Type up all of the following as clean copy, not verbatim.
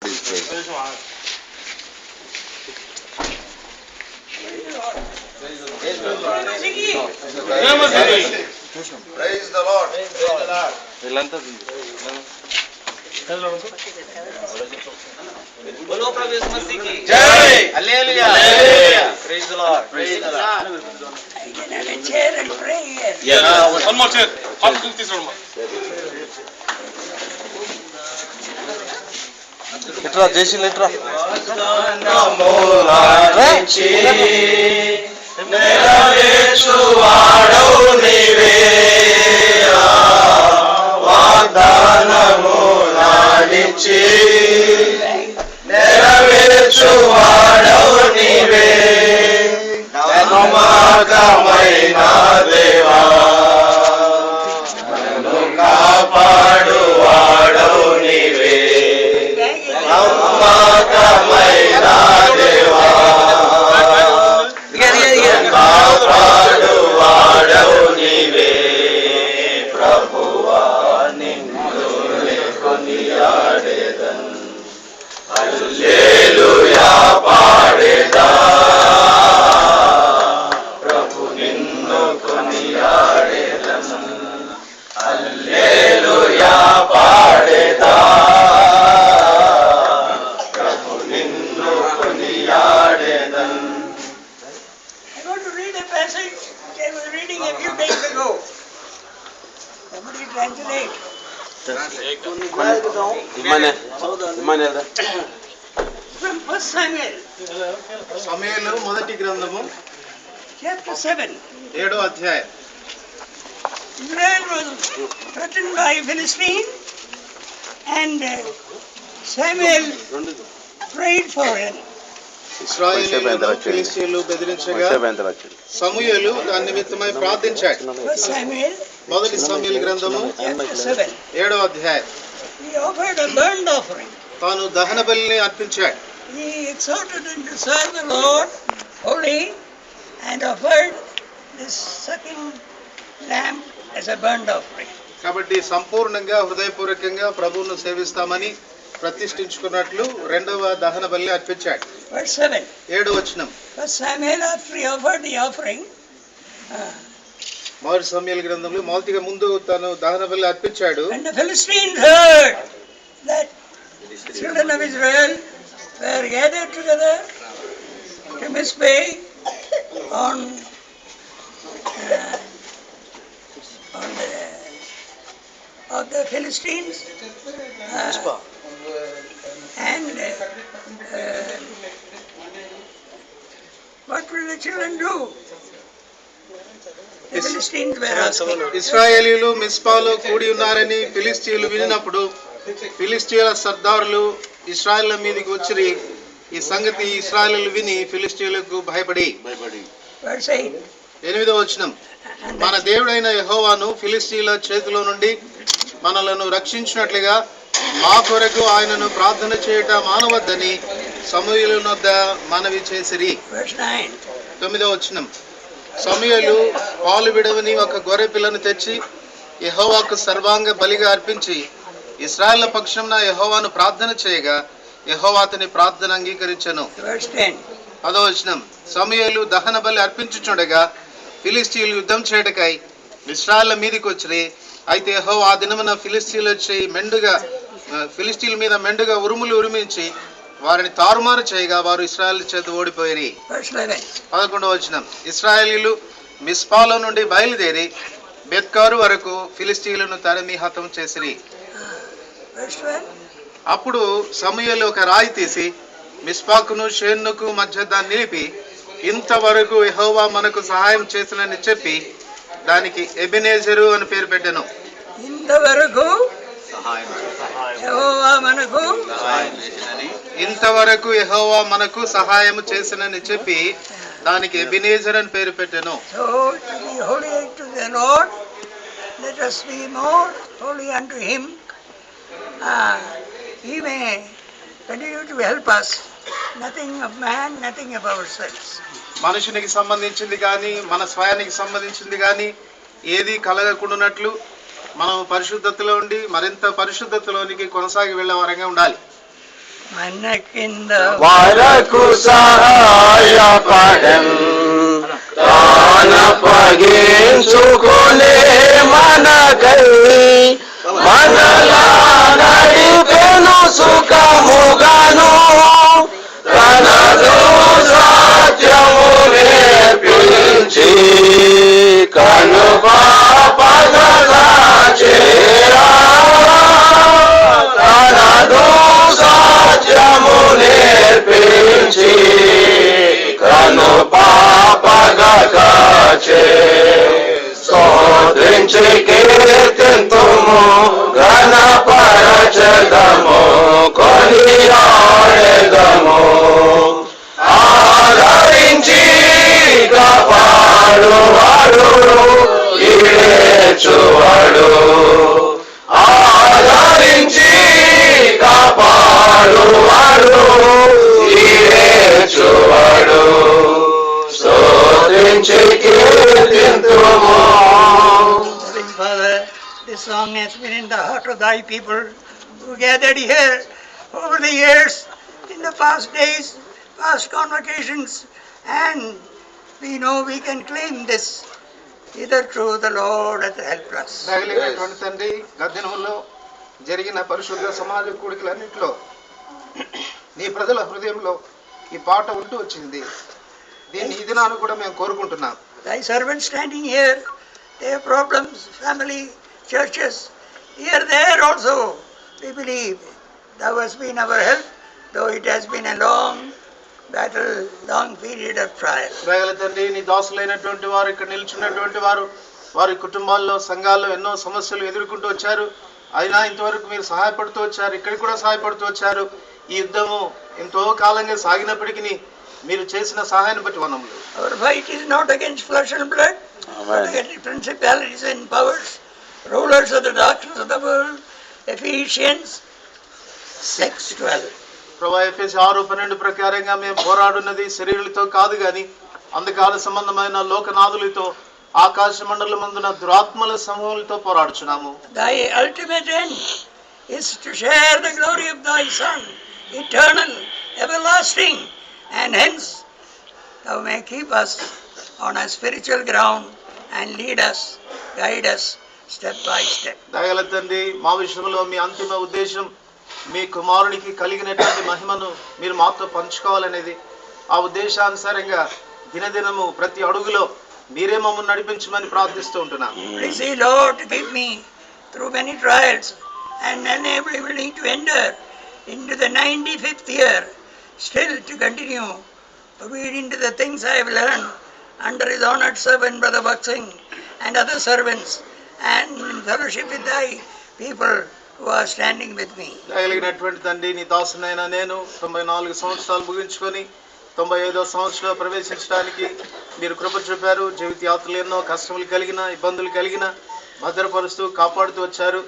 Praise the Lord. बोलो प्रभु यीशु मसीह की जय। Hallelujah. Praise the Lord. Praise the Lord. I can have a chair and pray here. Yes. One more chair. Half to this one. Letra, Jayshi letra. From 1 Samuel, సమయలు మొదటి గ్రంథము chapter 7. 7వ అధ్యాయం. Israel was threatened by Philistine, and Samuel prayed for him. ఇశ్రాయేలీయులను ఫిలిష్తీయులు బెదిరించగా సమూయేలు దాని నిమిత్తమై ప్రార్థించాడు. 1 Samuel, మొదటి సమూయేలు గ్రంథము chapter 7. 7వ అధ్యాయం. He offered a burnt offering. తాను దహన బలిని అర్పించాడు. He exhorted him to serve the Lord wholly and offered this sucking lamb as a burnt offering. కాబట్టి సంపూర్ణంగా హృదయపూర్వకంగా ప్రభువును సేవిస్తామని ప్రతిష్ఠించుకున్నట్లు రెండవ దహన బలిని అర్పించాడు. Verse 7. 7వ వచనం. 1 Samuel, after he offered the offering, మొదటి సమూయేలు గ్రంథంలో మొదటిగా ముందు తను దహన బలి అర్పించాడు. and the Philistines heard that children of Israel were gathered together to Mizpeh on the Philistines, and what will the children do? The Philistines were asking. ఇశ్రాయేలీయులు మిస్పాలో కూడి ఉన్నారని ఫిలిష్తీయులు వినినప్పుడు ఫిలిష్తీయుల సర్దారులు ఇశ్రాయేళ్ల మీదకి వచ్చి ఈ సంగతి ఇశ్రాయేలీయులు విని ఫిలిష్తీయులకు భయపడి. Verse 8. 8వ వచనం. మన దేవుడైన యెహోవాను ఫిలిష్తీయుల చేతిలో నుండి మనలను రక్షించినట్లుగా మా కొరకు ఆయనను ప్రార్థన చేయట మానవద్దని సమూయేలు వద్ద మనవి చేసిరి. Verse 9. 9వ వచనం. సమూయేలు పాలు విడవని ఒక గొర్రె పిల్లను తెచ్చి యెహోవాకు సర్వాంగ బలిగా అర్పించి ఇశ్రాయేళ్ల పక్షంన యెహోవాను ప్రార్థన చేయగా యెహోవా అతని ప్రార్థన అంగీకరించెను. Verse 10. 10వ వచనం. సమూయేలు దహన బలి అర్పించుచుండగా ఫిలిష్తీయులు యుద్ధం చేయటకై ఇశ్రాయేళ్ల మీదకి వచ్చి, అయితే యెహోవా ఆ దినమున ఫిలిష్తీయులు వచ్చి ఫిలిష్తీయుల మీద మెండుగా ఉరుములు ఉరిమించి వారిని తారుమారు చేయగా వారు ఇశ్రాయేల్ చేత ఓడిపోయి. 11వ వచనం. ఇశ్రాయేలీయులు మిస్పాలో నుండి బయలుదేరి బెత్కారు వరకు ఫిలిష్తీయులను తరిమి హతం చేసిరి. అప్పుడు సమూయేలు ఒక రాయి తీసి మిస్పాకును షేన్నుకు మధ్య దాన్ని నిలిపి, ఇంతవరకు యెహోవా మనకు సహాయం చేసినని చెప్పి దానికి ఎబెనేజరు అని పేరు పెట్టెను. ఇంతవరకు యెహోవా మనకు సహాయం చేసినని చెప్పి దానికి ఎబెనేజర్ అని పేరు పెట్టెను. So to be holy to the Lord, let us be more holy unto Him. He may continue to help us. Nothing of man, nothing of ourselves. మనుషునికి సంబంధించింది కానీ మన స్వయానికి సంబంధించింది కానీ ఏది కలగకుండానట్లు మనం పరిశుద్ధతలో ఉండి మరింత పరిశుద్ధతలోనికి కొనసాగి వెళ్ళే వారంగా ఉండాలి. మన కింద వరకు సహాయపడెం తానప్పగించుకునే మనకై మనలా నడిపెను సుఖముగాను తనదు సత్యము నేర్పించి కను పాపగా చేరా తనదు సత్యము నేర్పించి కను పాపగా కాచే స్తోత్రించి కీర్తింతుము ఘనపరచదము కొనియాడెదము ఆదరించి కాపాడువాడు ఈడేర్చువాడు ఆదరించి కాపాడువాడు ఈడేర్చువాడు స్తోత్రించి కీర్తింతుము. Loving Father, this song has been in the heart of thy people who gathered here over the years, in the past days, past convocations, and we know we can claim this. Hitherto the Lord hath helped us. దయగలిగినటువంటి తండ్రి గద్దినములో జరిగిన పరిశుద్ధ సమాజ కూడికలన్నింటిలో నీ ప్రజల హృదయంలో ఈ పాట ఉంటూ వచ్చింది. దీన్ని ఈ దినాన్ని కూడా మేము కోరుకుంటున్నాం. Thy servants standing here, their problems, family, churches, here, there also, we believe thou hast been our help, though it has been a long battle, long period of trial. దయగల తండ్రి నీ దాసులైనటువంటి వారు ఇక్కడ నిల్చున్నటువంటి వారు వారి కుటుంబాల్లో సంఘాల్లో ఎన్నో సమస్యలు ఎదుర్కొంటూ వచ్చారు. అయినా ఇంతవరకు మీరు సహాయపడుతూ వచ్చారు, ఇక్కడికి కూడా సహాయపడుతూ వచ్చారు. ఈ యుద్ధము ఎంతో కాలంగా సాగినప్పటికీ మీరు చేసిన సహాయాన్ని బట్టి వనములు. Our fight is not against flesh and blood, but against principalities and powers, rulers of the darkness of the world. Ephesians 6:12. ప్రభా ఎఫెసీ 6:12 ప్రకారంగా మేము పోరాడున్నది శరీరులతో కాదు గాని అంధకార సంబంధమైన లోకనాథులతో ఆకాశ మండలమందున దురాత్మల సమూహాలతో పోరాడుచున్నాము. Thy ultimate end is to share the glory of thy Son, eternal, everlasting, and hence thou may keep us on a spiritual ground and lead us, guide us step by step. దయగల తండ్రి మా విషయంలో మీ అంతిమ ఉద్దేశం మీ కుమారునికి కలిగినటువంటి మహిమను మీరు మాతో పంచుకోవాలనేది. ఆ ఉద్దేశానుసారంగా దినదినము ప్రతి అడుగులో మీరే మమ్మల్ని నడిపించమని ప్రార్థిస్తూ ఉంటున్నాం. Please, Lord, to keep me through many trials and enable me to enter into the 95th year, still to continue obedient to the things I have learned under his honored servant Brother Baksing and other servants, and in fellowship with thy people who are standing with me. దయగలిగినటువంటి తండ్రి నీ దాసునైనా నేను 94 సంవత్సరాలు ముగించుకొని 95వ సంవత్సరంలో ప్రవేశించడానికి మీరు కృప చూపారు. జీవిత యాత్రలు ఎన్నో కష్టములు కలిగిన ఇబ్బందులు కలిగిన భద్రపరుస్తూ కాపాడుతూ వచ్చారు.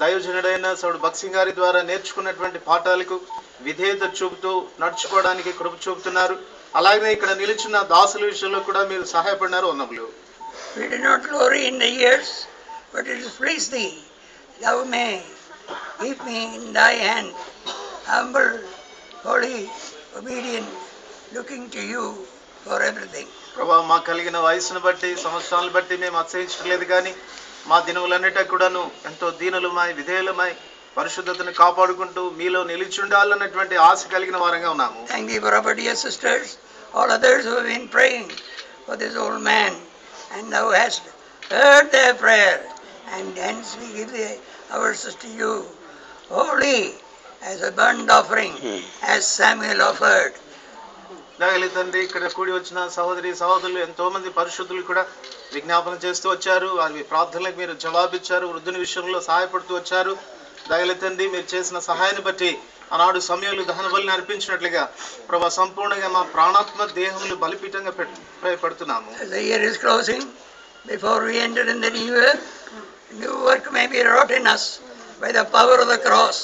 దైవజనుడైన సౌడు బక్సింగ్ గారి ద్వారా నేర్చుకున్నటువంటి పాఠాలకు విధేయత చూపుతూ నడుచుకోవడానికి కృప చూపుతున్నారు. అలాగే ఇక్కడ నిలిచిన దాసుల విషయంలో కూడా మీరు సహాయపడినారు. వందములు. We do not glory in the years, but it is please thee, thou may keep me in thy hand, humble, holy, obedient, looking to you for everything. ప్రభా మాకు కలిగిన వయసును బట్టి సంవత్సరాలను బట్టి మేము అతిశయించలేదు కానీ మా దినములన్నిటి కూడాను ఎంతో దీనులమై విధేయులమై పరిశుద్ధతను కాపాడుకుంటూ మీలో నిలిచుండాలన్నటువంటి ఆశ కలిగిన వారంగా ఉన్నాము. Thank thee for our dear sisters, all others who have been praying for this old man, and thou hast heard their prayer, and hence we give ours to you, holy as a burnt offering, as Samuel offered. దయగలి తండ్రి ఇక్కడ కూడి వచ్చిన సహోదరి సహోదరులు ఎంతో మంది పరిశుద్ధులు కూడా విజ్ఞాపన చేస్తూ వచ్చారు. వారి ప్రార్థనలకు మీరు జవాబిచ్చారు. వృద్ధుని విషయంలో సహాయపడుతూ వచ్చారు. దయగలి తండ్రి మీరు చేసిన సహాయాన్ని బట్టి ఆనాడు సమయంలో దహన బలిని అర్పించినట్లుగా ప్రభా సంపూర్ణంగా మా ప్రాణాత్మ దేహములు బలిపీఠంగా పెడుతున్నాము. The year is closing. Before we enter in the new year, new work may be wrought in us by the power of the cross,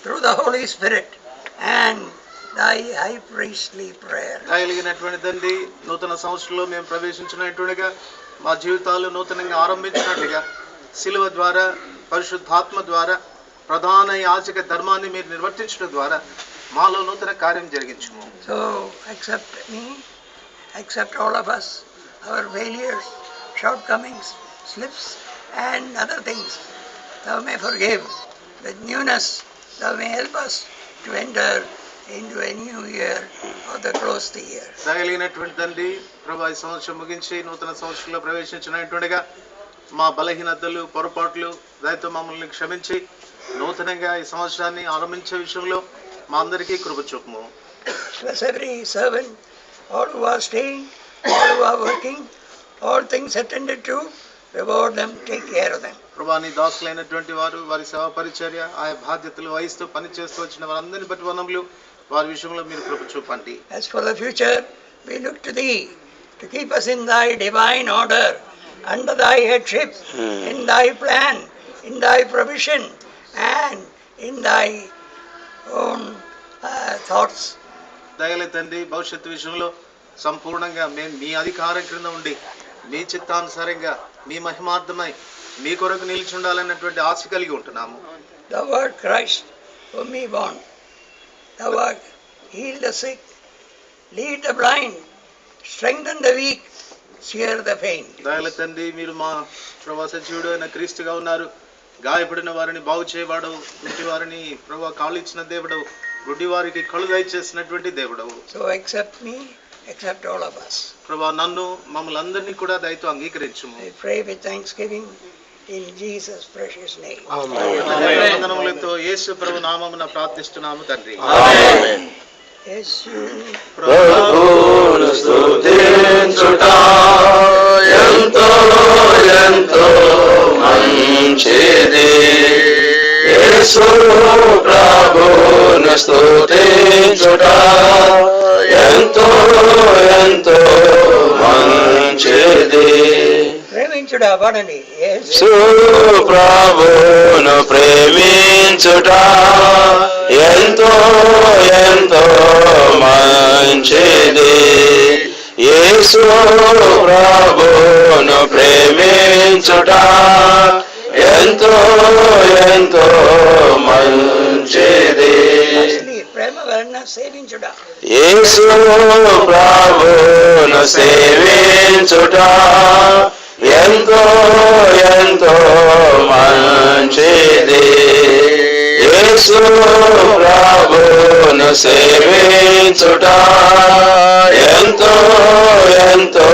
through the Holy Spirit, and thy high priestly prayer. దయగలిగినటువంటి తండ్రి నూతన సంవత్సరంలో మేము ప్రవేశించినట్టుగా మా జీవితాలు నూతనంగా ఆరంభించినట్టుగా శిలువ ద్వారా పరిశుద్ధాత్మ ద్వారా ప్రధాన యాజక ధర్మాన్ని మీరు నిర్వర్తించడం ద్వారా మాలో నూతన కార్యం జరిగించుము. So accept me, accept all of us, our failures, shortcomings, slips and other things. Thou may forgive. With newness, thou may help us to enter into a new year or the close the year. దయగలిగినటువంటి తండ్రి, ప్రభు ఈ సంవత్సరం ముగించి నూతన సంవత్సరంలో ప్రవేశించినటువంటిగా మా బలహీనతలు, పొరపాట్లు దయతో మమ్మల్ని క్షమించి నూతనంగా ఈ సంవత్సరాన్ని ఆరంభించే విషయంలో మా అందరికీ కృప చూపుము. Bless every servant, all who are staying, all who are working, all things attended to, reward them, take care of them. ప్రభాని దాసులైనటువంటి వారు, వారి సేవా పరిచర్య, ఆయా బాధ్యతలు వహిస్తూ పనిచేస్తూ వచ్చిన వారందరినీ బట్టి వందములు. వారి విషయంలో మీరు కృప చూపండి. As for the future, we look to thee to keep us in thy divine order, under thy headship, in thy plan, in thy provision, and in thy own thoughts. దయగల తండ్రి, భవిష్యత్తు విషయంలో సంపూర్ణంగా మేము మీ అధికారం క్రింద ఉండి మీ చిత్తానుసారంగా మీ మహిమార్థమై మీ కొరకు నిలిచి ఉండాలన్నటువంటి ఆశ కలిగి ఉంటున్నాము. Thou art Christ, whom we born. Thou art heal the sick, lead the blind, strengthen the weak, cheer the faint. దయగల తండ్రి, మీరు మా ప్రభా సజీవుడు అయిన క్రీస్తుగా ఉన్నారు. గాయపడిన వారిని బాగు చేయవాడు, గుడ్డి వారిని ప్రభా కాళ్ళు ఇచ్చిన దేవుడు, గుడ్డి వారికి కళ్ళు దయచేసినటువంటి దేవుడు. So accept me, accept all of us. ప్రభా నన్ను, మమ్మల్ని అందరినీ కూడా దయతో అంగీకరించుము. I pray with thanksgiving in Jesus' precious name. వందనములతో యేసు ప్రభు నామమున ప్రార్థిస్తున్నాము తండ్రి. యేసు ప్రభువును స్తుతించుట ఎంతో ఎంతో మంచిది. యేసు ప్రభువును స్తుతించుట ఎంతో ఎంతో మంచిది. ప్రేమించుడా పాడండి. యేసు ప్రభువును ప్రేమించుట ఎంతో ఎంతో మంచిది. యేసు ప్రభువును ప్రేమించుట ఎంతో ఎంతో మంచిది. ప్రేమ వలన సేవించుడా. యేసు ప్రభువును సేవించుట ఎంతో ఎంతో మంచిది. యేసు ప్రభువును సేవించుట ఎంతో ఎంతో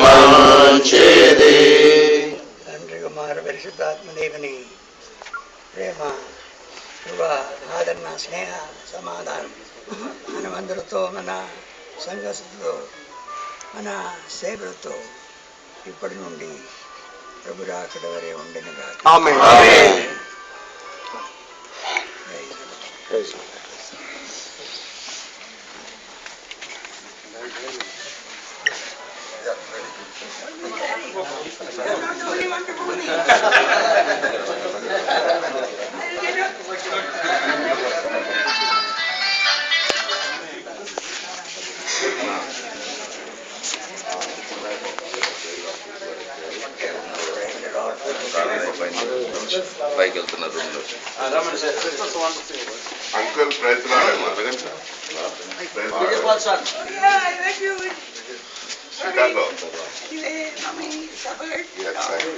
మంచిది. తండ్రి కుమార పరిశుద్ధాత్మదేవుని ప్రేమ, కృప, ఆదరణ, స్నేహ, సమాధానం మనమందరితో, మన సంఘస్థులతో, మన సేవలతో ఇప్పటి నుండి ప్రభు రాకడ వరే ఉండనుగా. ఆమేన్. పైకి వెళ్తున్న రూమ్ లో అంకుల్ ప్రయత్నాలు Chicago. Anyway, Mummy suffered. Yes, thank you.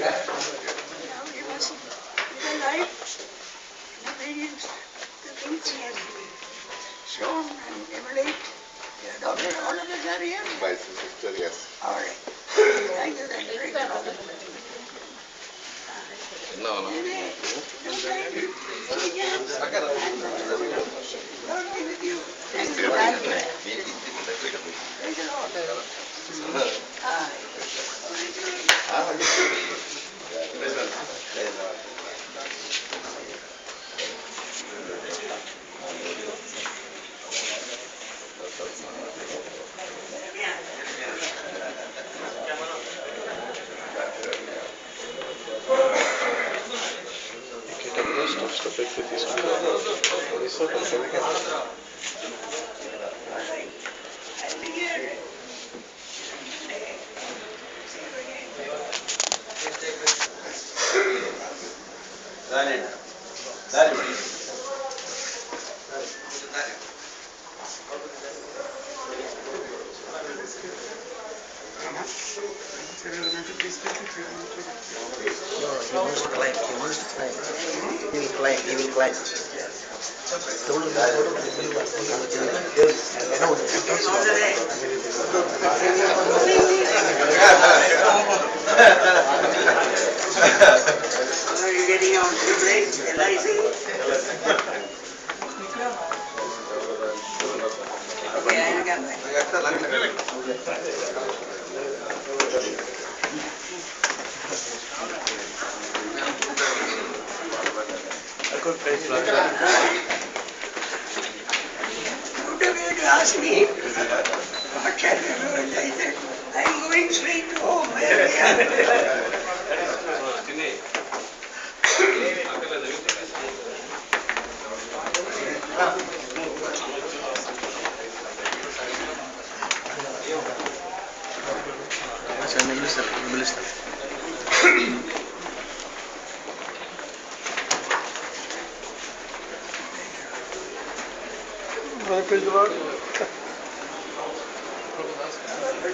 Now we must live a life in obedience to things he has shown and emulate. Your daughter, all of us are here. My sister, yes. All right. Thank you, thank you. Praise the Lord. Anyway, don't mind you. Yes. Lord be with you. Thank you. Praise the Lord. Aye. Are you getting out to break? LIC? Okay, I'll come back. Good of you to ask me what shall we do, and I said, I'm going straight to home. Where we are.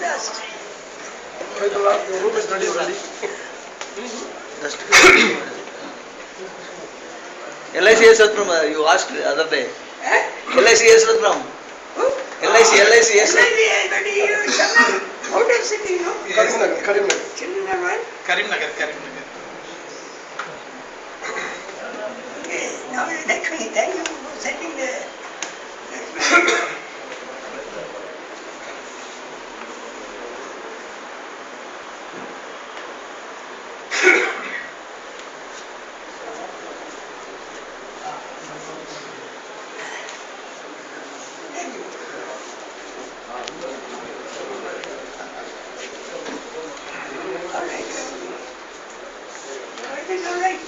Dust. LIC Yeswatram, you asked the other day. Eh? LIC Yeswatram. Who? LIC Yeswatram. But you someone out of city, no? Children, Karimnagar. Okay, now Lakshmi, thank you for setting the. Thank you. All right. Everything's all right.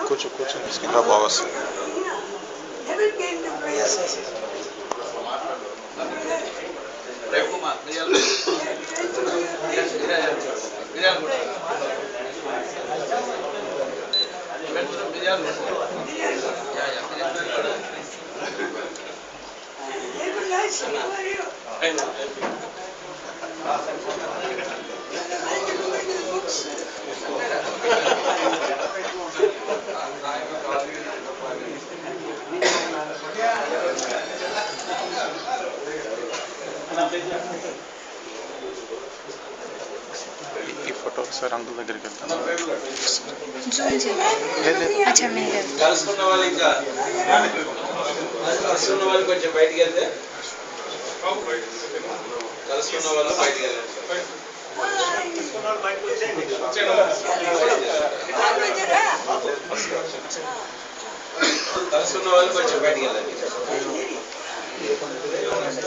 కూర్చో ఇంకా బాగా వస్తుంది. Never came to prayer. Nice, how are you? Books. ఈ photo ఒకసారి uncle దగ్గరికి వెళ్తాను. अच्छा मेरे కలుసుకున్న వాళ్ళు ఇంకా కలుసుకున్న వాళ్ళు కొంచెం బయటికి వెళ్తే కలుసుకున్న వాళ్ళు బయటికి వెళ్ళండి. కలుసుకున్న వాళ్ళు కొంచెం బయటికి వెళ్ళండి.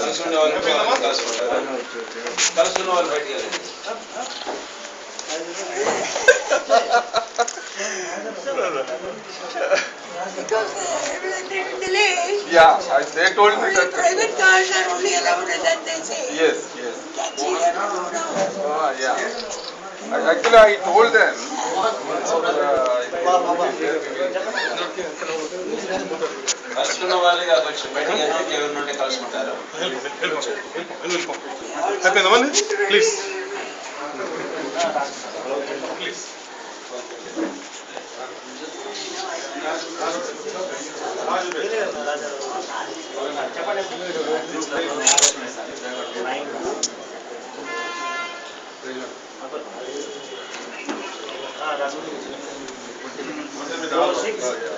కలుసుకున్న వాళ్ళు కలుసుకుంటారు. కలుసుకున్న వాళ్ళు బయటికి వెళ్ళండి. Because everything delayed. Yeah, they told me Only that. private cars are only allowed, and then they say. Yes. Taxi have to go down. Yeah. Actually, I told them. కలుసుకున్న వాళ్ళు కొంచెం బయటికి వెళ్తే ఎవరి నుండి కలుసుకుంటారు. ప్లీజ్. Rasu.